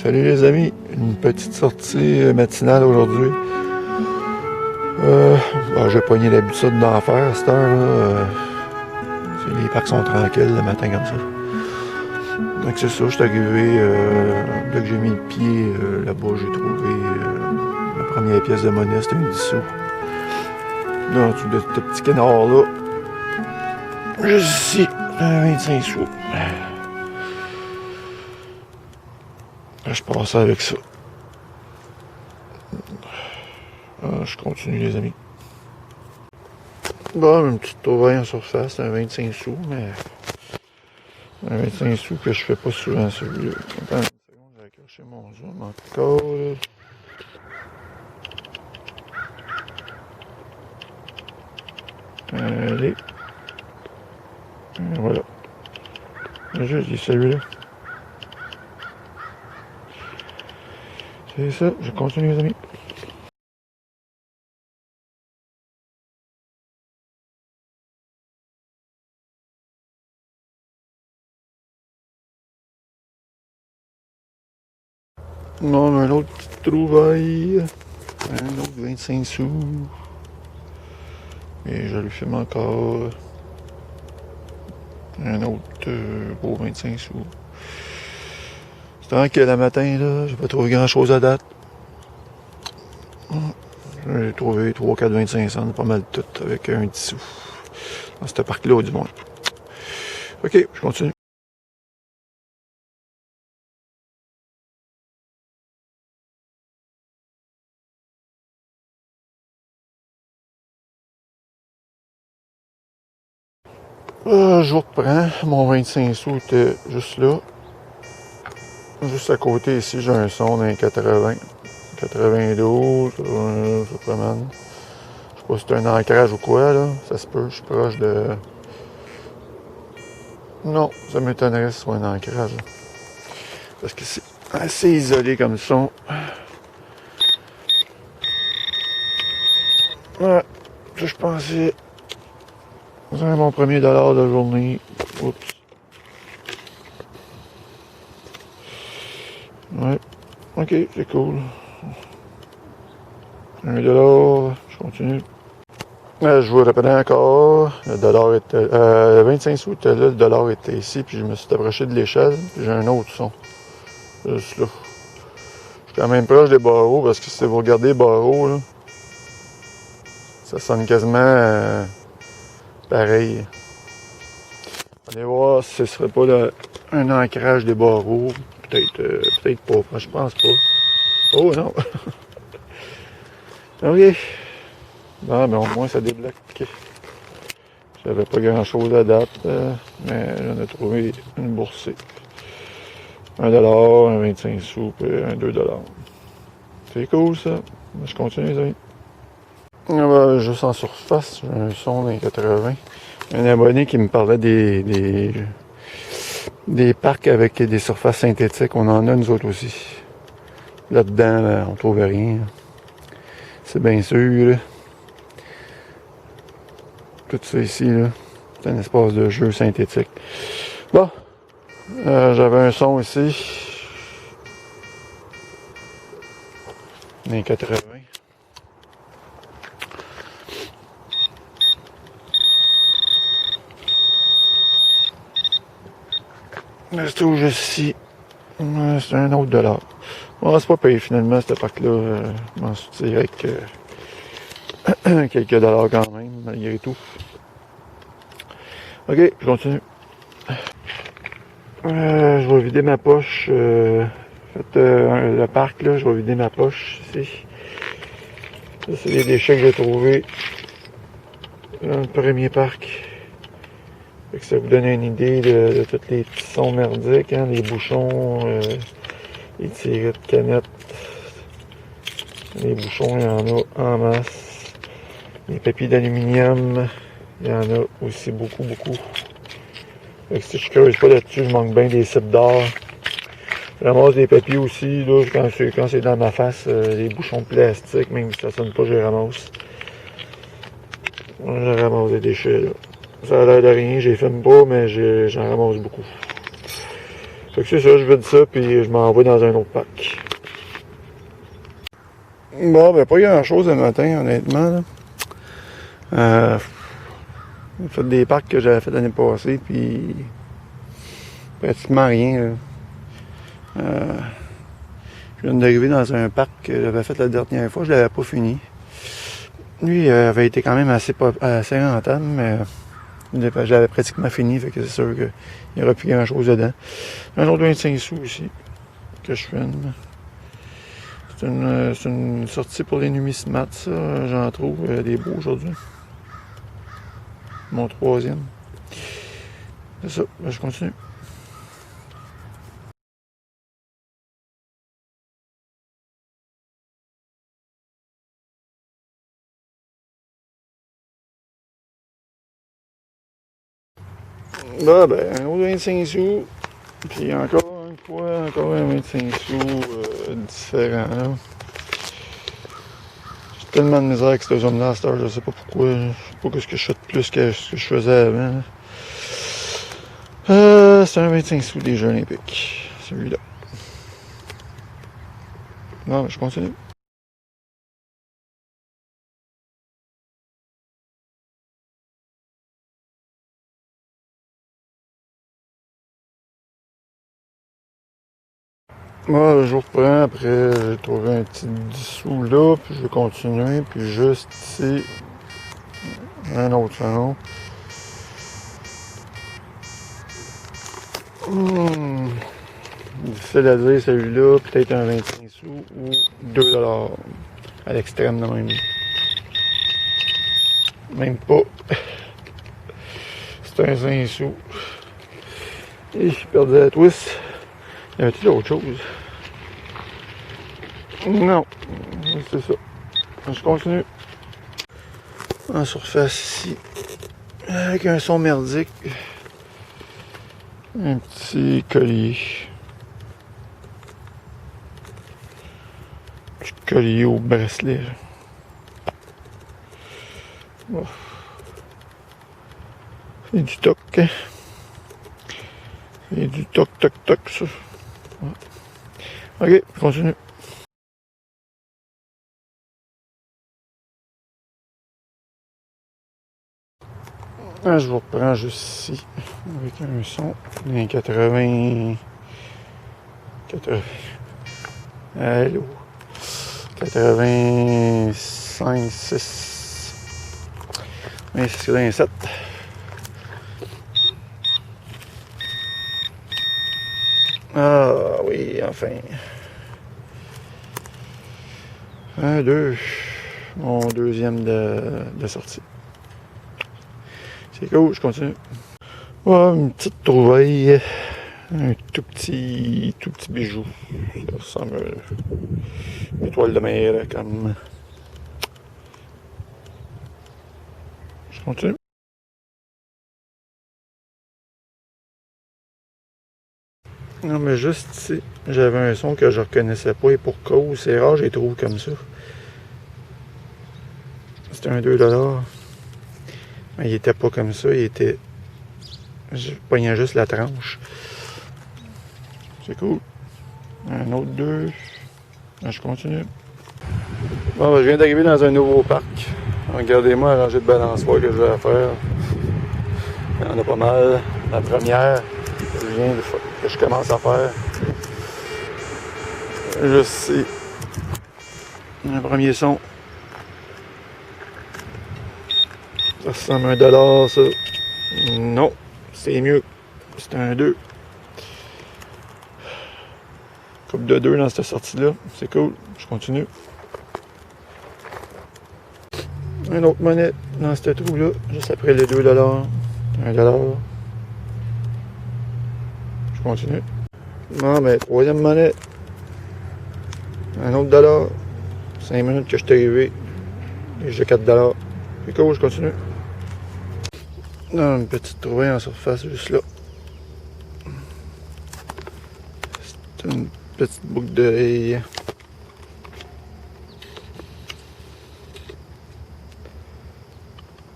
Salut les amis, une petite sortie matinale aujourd'hui. J'ai pogné l'habitude d'en faire à cette heure-là. Les parcs sont tranquilles le matin comme ça. Donc c'est ça, je suis arrivé, dès que j'ai mis le pied là-bas, j'ai trouvé la première pièce de monnaie, c'était un 10 sous. Dans ce petit canard-là, juste ici, 25 sous. Là, je passe avec ça. Je continue les amis. Bon, une petite trouvaille en surface, c'est un 25 sous, mais un 25 sous que je fais pas souvent celui-là. Attends une seconde, je vais accrocher mon zoom encore. Allez. Et voilà. Je dis celui-là. C'est ça, je continue les amis. Non, mais un autre petite trouvaille. Un autre 25 sous. Et je lui filme encore. Un autre beau 25 sous. C'est vrai que le matin, là, j'ai pas trouvé grand chose à date. J'ai trouvé 3, 4, 25 cents, pas mal tout, avec un 10 sous. Dans ce parc-là, du moins. Ok, je continue. Je reprends. Mon 25 sous était juste là. Juste à côté ici, j'ai un son d'un 80. 92, ça promène. Je sais pas si c'est un ancrage ou quoi, là. Ça se peut, je suis proche de... Non, ça m'étonnerait que ce soit un ancrage. Parce que c'est assez isolé comme son. Ouais, ça je pensais... C'est mon premier dollar de la journée. Oups. Ouais. Ok, c'est cool. 1 dollar, je continue. Je vous répète encore, le dollar était... 25 sous était là, le dollar était ici, puis je me suis approché de l'échelle, puis j'ai un autre son. Juste là. Je suis quand même proche des barreaux, parce que si vous regardez les barreaux, là, ça sonne quasiment pareil. Allez voir si ce serait pas un ancrage des barreaux. Peut-être pas, je pense pas. Oh non! Ok. Bon, mais au moins ça débloque. J'avais pas grand chose à date, mais j'en ai trouvé une boursée. 1 dollar, un 25 sous, puis un 2 dollars. C'est cool ça. Je continue les amis. Juste en surface, j'ai un son d'un 80. Un abonné qui me parlait des parcs avec des surfaces synthétiques. On en a nous autres aussi. Là-dedans, là, on trouve rien. C'est bien sûr. Là. Tout ça ici, là, c'est un espace de jeu synthétique. Bon, j'avais un son ici. D'un 80. C'est où juste ici. C'est un autre dollar. Bon, c'est pas payé finalement, ce parc-là. Je m'en suis tiré avec quelques dollars quand même, malgré tout. Ok, je continue. Je vais vider ma poche. Le parc, là, je vais vider ma poche ici. Ça, c'est les déchets que j'ai trouvés dans le premier parc. Fait que ça vous donne une idée de tous les petits sons merdiques, hein, les bouchons, les tirets de canettes. Les bouchons, il y en a en masse. Les papiers d'aluminium, il y en a aussi beaucoup. Fait que si je creuse pas là-dessus, je manque bien des cibles d'or. Je ramasse des papiers aussi, là, quand c'est dans ma face, les bouchons de plastique, même si ça sonne pas, je les ramasse. Je ramasse des déchets, là. Ça a l'air de rien, je les filme pas, mais j'en ramasse beaucoup. Fait que c'est ça, je vide ça, puis je m'envoie dans un autre pack. Bon, ben pas grand chose le matin, honnêtement. Là. J'ai fait des packs que j'avais fait l'année passée, puis pratiquement rien. Là. Je viens d'arriver dans un parc que j'avais fait la dernière fois, je l'avais pas fini. Lui avait été quand même assez rentable, mais j'avais pratiquement fini, fait que c'est sûr qu'il n'y aura plus grand chose dedans. Un autre 25 sous aussi, que je filme. C'est une sortie pour les numismates, ça. J'en trouve des beaux aujourd'hui. Mon troisième. C'est ça, ben, je continue. Bah ben, un autre 25 sous. Puis encore une fois, encore un 25 sous différent. Là. J'ai tellement de misère avec cette zone-là à cette heure, je sais pas pourquoi. Je sais pas ce que je fais de plus que ce que je faisais avant. C'est un 25 sous des Jeux olympiques. Celui-là. Non, je continue. Moi, je reprends, après j'ai trouvé un petit 10 sous là, puis je vais continuer, puis juste ici, un autre channel. Difficile à dire celui-là, peut-être un 25 sous ou 2 à l'extrême de même. Même pas. C'est un 5 sous. Et je perdais la twist. Y avait-il autre chose? Non. C'est ça. Je continue. En surface ici. Avec un son merdique. Un petit collier. Petit collier au bracelet. Oh. C'est du toc. Hein? C'est du toc, toc, toc, ça. Ok, je continue. Ah, je vous reprends juste ici. Avec un son d'un 80. Allô? 85, 6. 26, 87. Ah oui, enfin. 1, 2. Mon deuxième de sortie. C'est cool, je continue. Ouais, une petite trouvaille. Un tout petit bijou. Ça ressemble à une étoile de mer, comme. Je continue. Non, mais juste ici, j'avais un son que je reconnaissais pas et pour cause, c'est rare, je les trouve comme ça. C'était un 2$. Mais il était pas comme ça, il était. Je pognais juste la tranche. C'est cool. Un autre 2. Je continue. Bon, ben, je viens d'arriver dans un nouveau parc. Regardez-moi la rangée de balançoires que je vais faire. Il y en a pas mal. La première que je commence à faire. Juste ici. Un premier son. Ça ressemble à $1, ça. Non, c'est mieux. C'est un 2. Coupe de 2 dans cette sortie-là. C'est cool. Je continue. Une autre monnaie dans ce trou-là, juste après les $2. $1. Je continue. Non, mais troisième monnaie. Un autre dollar. 5 minutes que je suis arrivé. Et j'ai $4. C'est cool, je continue. Non, une petite trouvaille en surface juste là. C'est une petite boucle d'oreille.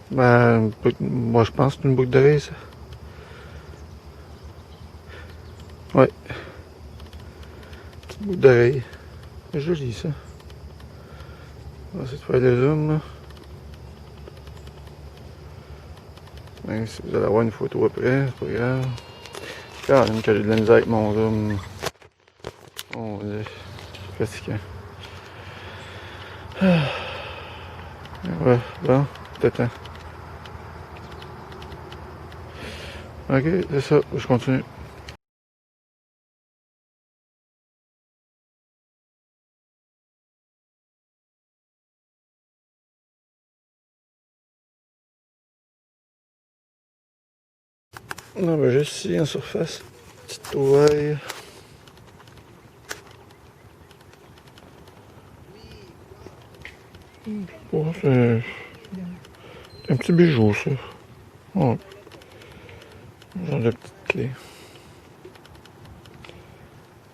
Ben, moi je pense que c'est une boucle d'oreille ça. Ouais, Bout d'oreille. C'est joli ça. On va essayer de faire le zoom. Là. Même si vous allez avoir une photo après, c'est pas grave. Quand même que j'ai de la misère avec mon zoom. Oh, c'est fatigant. Ouais, bon, t'attends. Ok, c'est ça, je continue. Non, ben juste ici en surface, petite trouvaille. Oh, c'est un petit bijou ça. Oh. Genre de petite clé.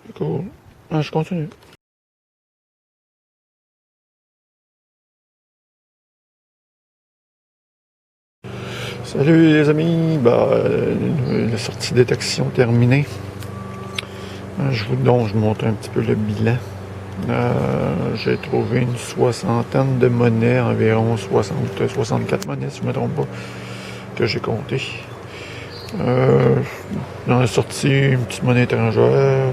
C'est cool. Ah, je continue. Salut les amis, la sortie détection terminée. Je vous montre un petit peu le bilan. J'ai trouvé une soixantaine de monnaies, environ 64 monnaies si je ne me trompe pas, que j'ai compté. J'en ai sorti une petite monnaie étrangère,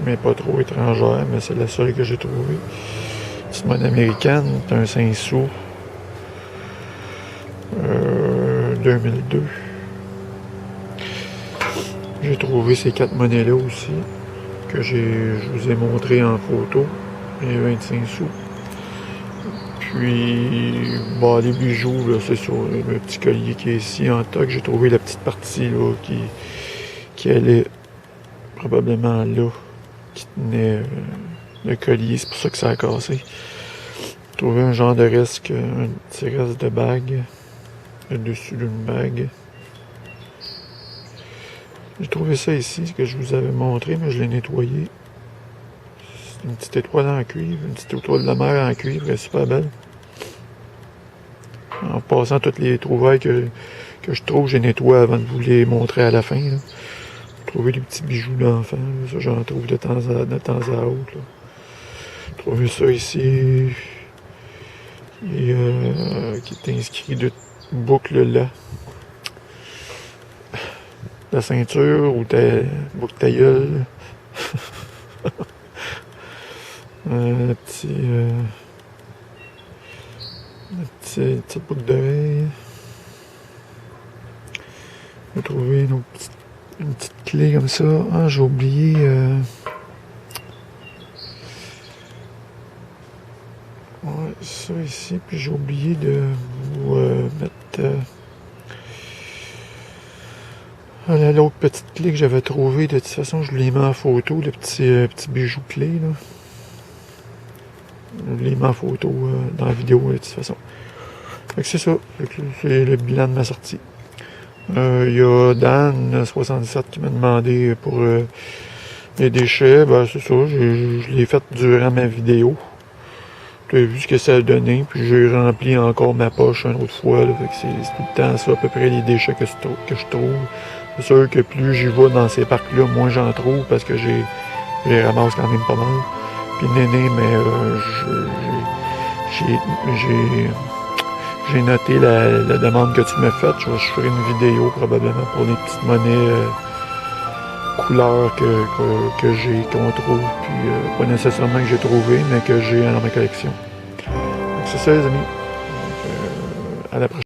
mais pas trop étrangère, mais c'est la seule que j'ai trouvée. Une petite monnaie américaine, c'est un 5 sous. 2002. J'ai trouvé ces 4 monnaies-là aussi, que je vous ai montré en photo, les 25 sous. Puis, les bijoux, là, c'est sur le petit collier qui est ici en toc. J'ai trouvé la petite partie là, qui allait probablement là, qui tenait le collier. C'est pour ça que ça a cassé. J'ai trouvé un genre de reste, un petit reste de bague, le dessus d'une bague. J'ai trouvé ça ici, ce que je vous avais montré, mais je l'ai nettoyé. C'est une petite étoile en cuivre, une petite étoile de mer en cuivre, elle est super belle. En passant toutes les trouvailles que je trouve, j'ai nettoyé avant de vous les montrer à la fin. J'ai trouvé des petits bijoux d'enfants, ça j'en trouve de temps à autre. J'ai trouvé ça ici, et, qui est inscrit de boucle là. La ceinture ou ta boucle ta gueule. Petite boucle d'oreille. J'ai trouvé une petite clé comme ça. Ah, j'ai oublié. Ouais, ça ici. Puis j'ai oublié de vous mettre. L'autre petite clé que j'avais trouvée, de toute façon, je l'ai mis en photo, le petit bijou clé, là. Je l'ai mis en photo dans la vidéo, de toute façon. Fait que c'est ça. C'est le bilan de ma sortie. Il y a Dan77 qui m'a demandé pour les déchets. C'est ça, je l'ai fait durant ma vidéo. Tu as vu ce que ça a donné, puis j'ai rempli encore ma poche une autre fois. Là, fait que c'est tout le temps ça, à peu près les déchets que je trouve. C'est sûr que plus j'y vais dans ces parcs-là, moins j'en trouve parce que j'ai ramasse quand même pas mal. Puis Néné, mais j'ai noté la demande que tu m'as faite. Je ferai une vidéo probablement pour les petites monnaies couleurs que j'ai, qu'on trouve, puis pas nécessairement que j'ai trouvé, mais que j'ai dans ma collection. Donc c'est ça les amis. À la prochaine.